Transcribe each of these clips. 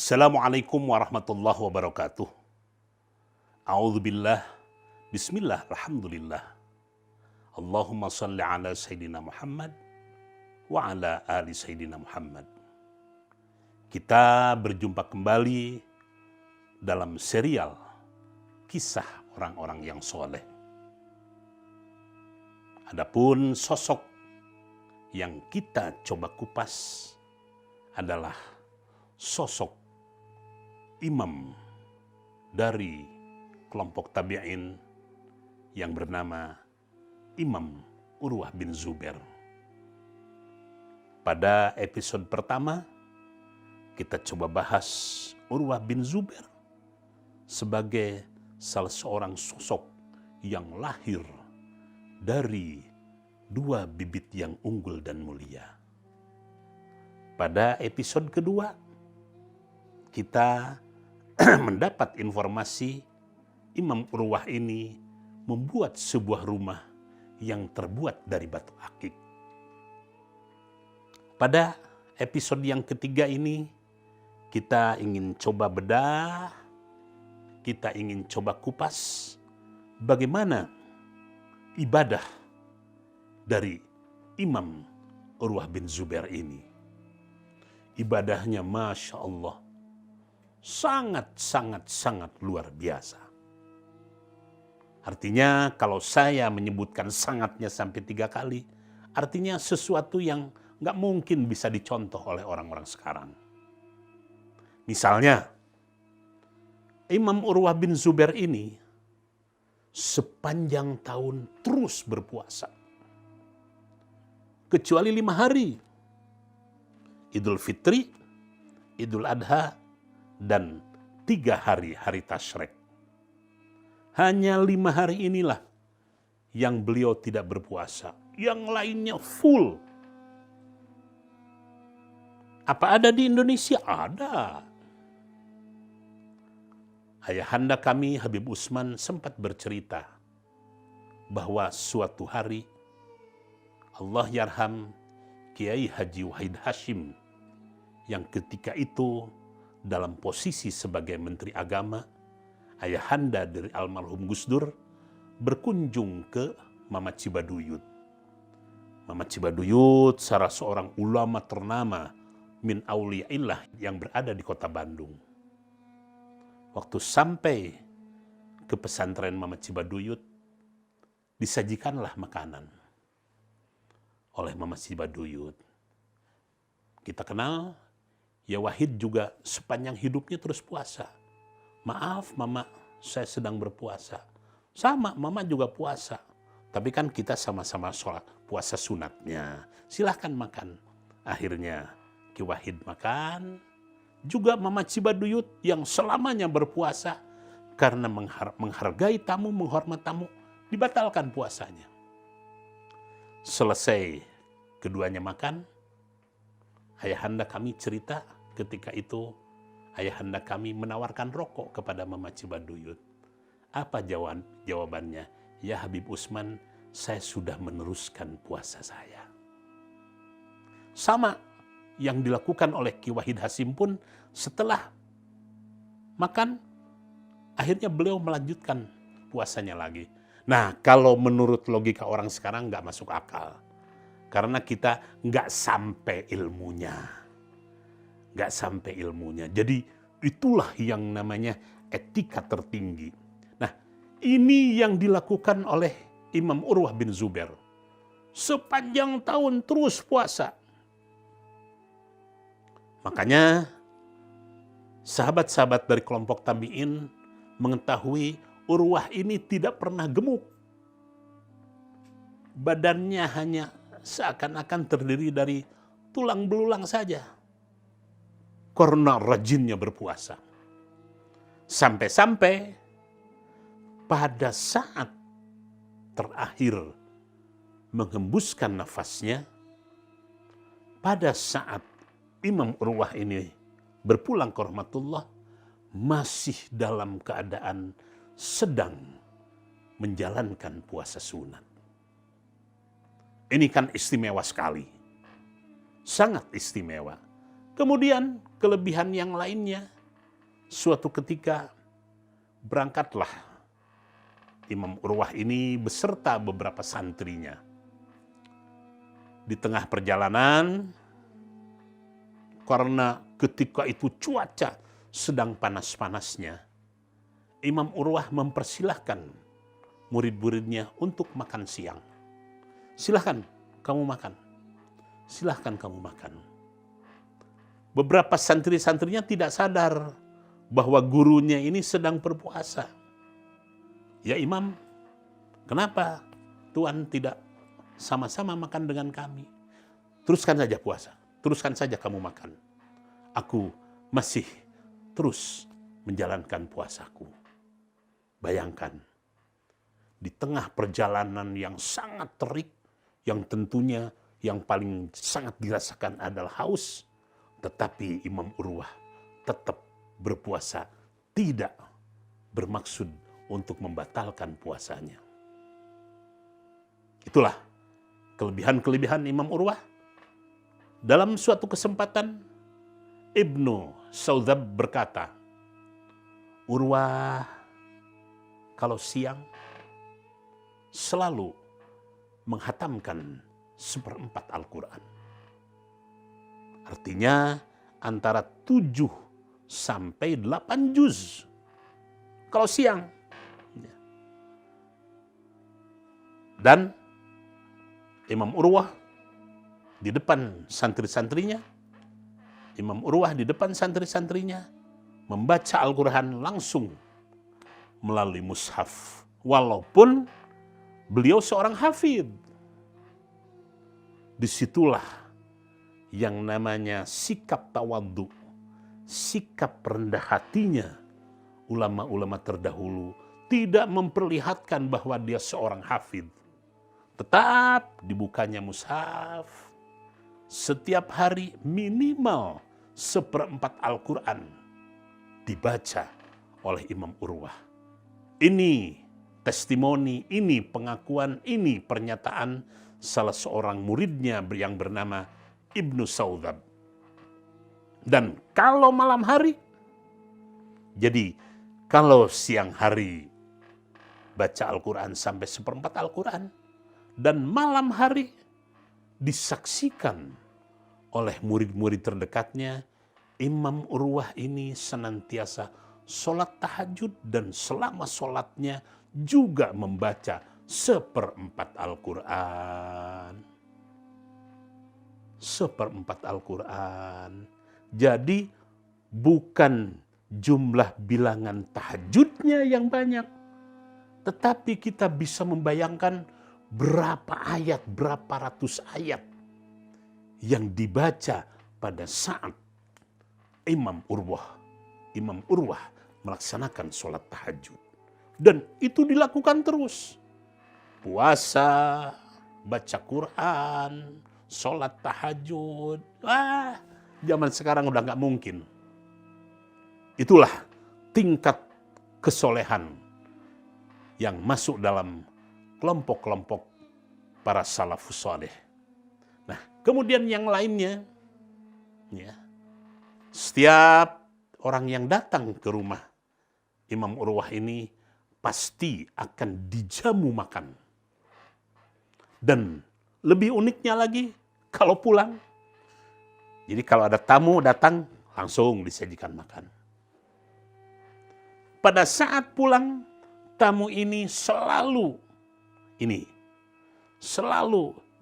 Assalamualaikum warahmatullahi wabarakatuh. A'udzubillah, bismillah, alhamdulillah. Allahumma salli ala Sayyidina Muhammad wa ala ali Sayyidina Muhammad. Kita berjumpa kembali dalam serial kisah orang-orang yang soleh. Adapun sosok yang kita coba kupas adalah sosok imam dari kelompok tabi'in yang bernama Imam Urwah bin Zubair. Pada episode pertama, kita coba bahas Urwah bin Zubair sebagai salah seorang sosok yang lahir dari dua bibit yang unggul dan mulia. Pada episode kedua, kita mendapat informasi Imam Urwah ini membuat sebuah rumah yang terbuat dari batu akik. Pada episode yang ketiga ini, kita ingin coba bedah, kita ingin coba kupas bagaimana ibadah dari Imam Urwah bin Zubair ini. Ibadahnya Masya Allah, sangat luar biasa. Artinya kalau saya menyebutkan sangatnya sampai 3 kali, artinya sesuatu yang gak mungkin bisa dicontoh oleh orang-orang sekarang. Misalnya, Imam Urwah bin Zubair ini sepanjang tahun terus berpuasa. Kecuali 5 hari. Idul Fitri, Idul Adha, dan 3 hari, hari Tasyrik. Hanya 5 hari inilah yang beliau tidak berpuasa. Yang lainnya full. Apa ada di Indonesia? Ada. Ayahanda kami Habib Usman sempat bercerita bahwa suatu hari Allah yarham Kiai Haji Wahid Hashim yang ketika itu dalam posisi sebagai Menteri Agama, ayahanda dari almarhum Gus Dur berkunjung ke Mama Cibaduyut. Mama Cibaduyut salah seorang ulama ternama min auliyaillah yang berada di kota Bandung. Waktu sampai ke pesantren Mama Cibaduyut, disajikanlah makanan oleh Mama Cibaduyut. Kita kenal, ya Wahid juga sepanjang hidupnya terus puasa. Maaf Mama, saya sedang berpuasa. Sama, Mama juga puasa. Tapi kan kita sama-sama sholat puasa sunatnya. Silahkan makan. Akhirnya Ki Wahid makan. Juga Mama Cibaduyut yang selamanya berpuasa. Karena menghargai tamu, menghormat tamu, dibatalkan puasanya. Selesai keduanya makan, ayahanda kami cerita ketika itu ayahanda kami menawarkan rokok kepada Mama Cibaduyut. Apa jawabannya? Ya Habib Usman, saya sudah meneruskan puasa saya. Sama yang dilakukan oleh Ki Wahid Hashim pun setelah makan, akhirnya beliau melanjutkan puasanya lagi. Nah, kalau menurut logika orang sekarang nggak masuk akal. Karena kita nggak sampai ilmunya. Nggak sampai ilmunya. Jadi itulah yang namanya etika tertinggi. Nah, ini yang dilakukan oleh Imam Urwah bin Zubair. Sepanjang tahun terus puasa. Makanya sahabat-sahabat dari kelompok tabi'in mengetahui Urwah ini tidak pernah gemuk. Badannya hanya seakan-akan terdiri dari tulang belulang saja. Karena rajinnya berpuasa. Sampai-sampai pada saat terakhir menghembuskan nafasnya, pada saat Imam Urwah ini berpulang ke rahmatullah, masih dalam keadaan sedang menjalankan puasa sunat. Ini kan istimewa sekali. Sangat istimewa. Kemudian kelebihan yang lainnya, suatu ketika berangkatlah Imam Urwah ini beserta beberapa santrinya. Di tengah perjalanan, karena ketika itu cuaca sedang panas-panasnya, Imam Urwah mempersilahkan murid-muridnya untuk makan siang. Silahkan kamu makan. Silahkan kamu makan. Beberapa santri-santrinya tidak sadar bahwa gurunya ini sedang berpuasa. Ya Imam, kenapa Tuhan tidak sama-sama makan dengan kami? Teruskan saja puasa. Teruskan saja kamu makan. Aku masih terus menjalankan puasaku. Bayangkan, di tengah perjalanan yang sangat terik, yang tentunya yang paling sangat dirasakan adalah haus, tetapi Imam Urwah tetap berpuasa, tidak bermaksud untuk membatalkan puasanya. Itulah kelebihan-kelebihan Imam Urwah. Dalam suatu kesempatan, Ibnu Saudab berkata, Urwah kalau siang selalu menghatamkan 1/4 Al-Quran. Artinya antara 7 sampai 8 juz. Kalau siang. Dan Imam Urwah di depan santri-santrinya, Imam Urwah di depan santri-santrinya membaca Al-Quran langsung melalui mushaf. Walaupun beliau seorang hafidh. Disitulah yang namanya sikap tawadhu, sikap rendah hatinya ulama-ulama terdahulu, tidak memperlihatkan bahwa dia seorang hafidh. Tetap dibukanya mushaf, setiap hari minimal 1/4 Al-Quran dibaca oleh Imam Urwah. Ini testimoni, ini pengakuan, ini pernyataan salah seorang muridnya yang bernama Ibnu Saudab. Dan kalau malam hari, jadi kalau siang hari baca Al-Quran sampai 1/4 Al-Quran, dan malam hari disaksikan oleh murid-murid terdekatnya, Imam Urwah ini senantiasa sholat tahajud dan selama sholatnya juga membaca 1/4 Al-Quran. 1/4 Al-Quran. Jadi bukan jumlah bilangan tahajudnya yang banyak, tetapi kita bisa membayangkan berapa ayat, berapa ratus ayat yang dibaca pada saat Imam Urwah melaksanakan sholat tahajud. Dan itu dilakukan terus. Puasa, baca Quran, sholat tahajud. Zaman sekarang udah gak mungkin. Itulah tingkat kesolehan yang masuk dalam kelompok-kelompok para salafus saleh. Nah, kemudian yang lainnya, ya, setiap orang yang datang ke rumah Imam Urwah ini pasti akan dijamu makan. Dan lebih uniknya lagi, kalau pulang, jadi kalau ada tamu datang, langsung disajikan makan. Pada saat pulang, tamu ini selalu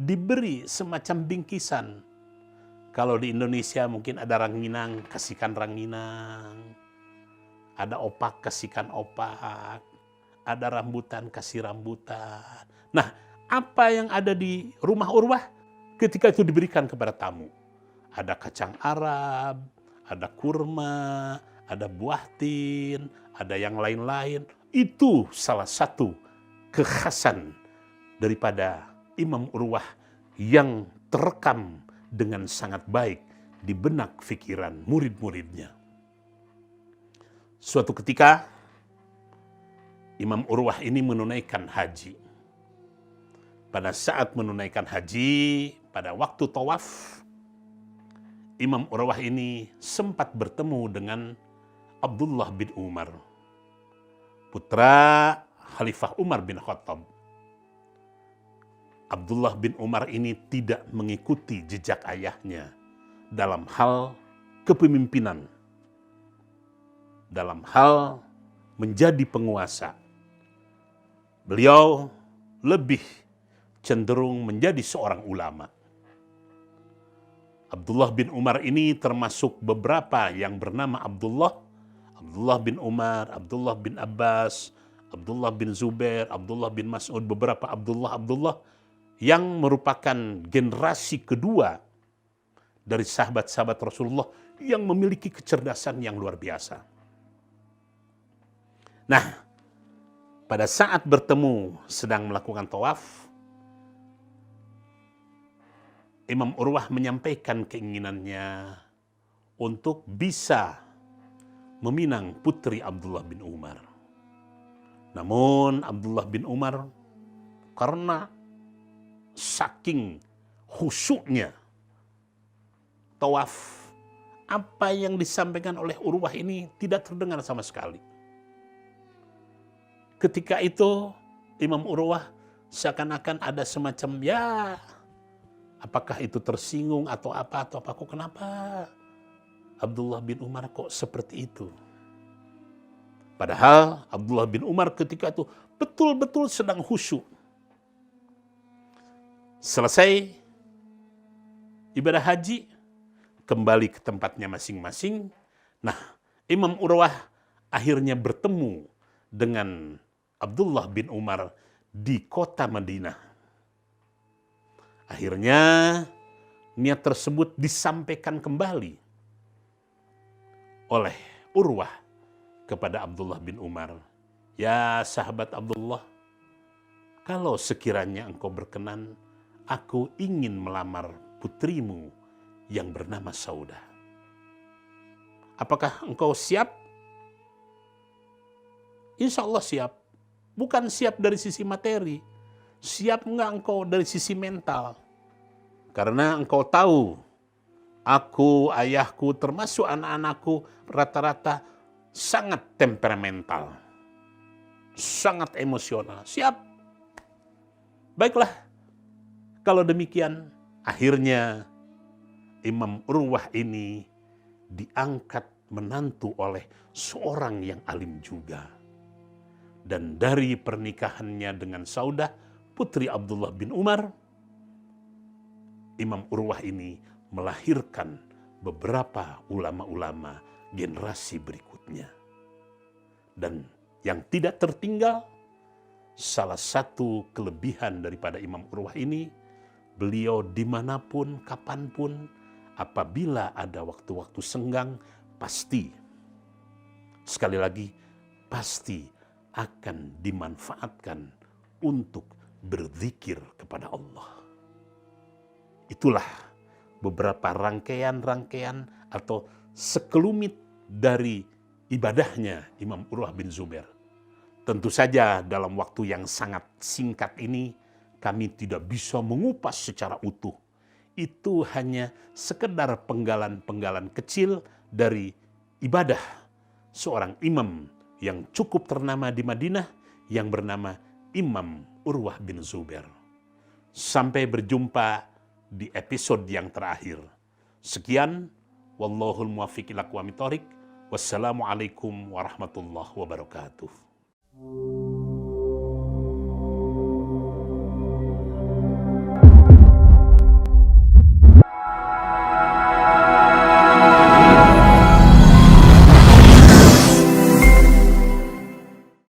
diberi semacam bingkisan. Kalau di Indonesia mungkin ada ranginang, kasihkan ranginang. Ada opak, kasihkan opak. Ada rambutan, kasih rambutan. Nah, apa yang ada di rumah Urwah ketika itu diberikan kepada tamu? Ada kacang Arab, ada kurma, ada buah tin, ada yang lain-lain. Itu salah satu kekhasan daripada Imam Urwah yang terekam dengan sangat baik di benak fikiran murid-muridnya. Suatu ketika Imam Urwah ini menunaikan haji. Pada saat menunaikan haji, pada waktu tawaf, Imam Urwah ini sempat bertemu dengan Abdullah bin Umar, putra Khalifah Umar bin Khattab. Abdullah bin Umar ini tidak mengikuti jejak ayahnya dalam hal kepemimpinan, dalam hal menjadi penguasa. Beliau lebih cenderung menjadi seorang ulama. Abdullah bin Umar ini termasuk beberapa yang bernama Abdullah bin Umar, Abdullah bin Abbas, Abdullah bin Zubair, Abdullah bin Mas'ud, beberapa Abdullah yang merupakan generasi kedua dari sahabat-sahabat Rasulullah yang memiliki kecerdasan yang luar biasa. Nah, pada saat bertemu sedang melakukan tawaf, Imam Urwah menyampaikan keinginannya untuk bisa meminang putri Abdullah bin Umar. Namun Abdullah bin Umar karena saking khusyuknya tawaf, apa yang disampaikan oleh Urwah ini tidak terdengar sama sekali. Ketika itu Imam Urwah seakan-akan ada semacam apakah itu tersinggung atau apa kok kenapa Abdullah bin Umar kok seperti itu. Padahal Abdullah bin Umar ketika itu betul-betul sedang khusyuk. Selesai ibadah haji, kembali ke tempatnya masing-masing. Nah, Imam Urwah akhirnya bertemu dengan Abdullah bin Umar di kota Madinah. Akhirnya niat tersebut disampaikan kembali oleh Urwah kepada Abdullah bin Umar. Ya sahabat Abdullah, kalau sekiranya engkau berkenan, aku ingin melamar putrimu yang bernama Saudah. Apakah engkau siap? Insya Allah siap. Bukan siap dari sisi materi. Siap enggak engkau dari sisi mental? Karena engkau tahu, aku, ayahku, termasuk anak-anakku rata-rata sangat temperamental. Sangat emosional. Siap. Baiklah. Kalau demikian, akhirnya Imam Urwah ini diangkat menantu oleh seorang yang alim juga. Dan dari pernikahannya dengan Saudah, putri Abdullah bin Umar, Imam Urwah ini melahirkan beberapa ulama-ulama generasi berikutnya. Dan yang tidak tertinggal, salah satu kelebihan daripada Imam Urwah ini, beliau dimanapun, kapanpun, apabila ada waktu-waktu senggang, pasti, sekali lagi, pasti akan dimanfaatkan untuk berzikir kepada Allah. Itulah beberapa rangkaian-rangkaian atau sekelumit dari ibadahnya Imam Urwah bin Zubair. Tentu saja dalam waktu yang sangat singkat ini, kami tidak bisa mengupas secara utuh. Itu hanya sekedar penggalan-penggalan kecil dari ibadah seorang imam yang cukup ternama di Madinah yang bernama Imam Urwah bin Zubair. Sampai berjumpa di episode yang terakhir. Sekian, wallahul muwaffiq ila aqwamit thoriq. Wassalamualaikum warahmatullahi wabarakatuh.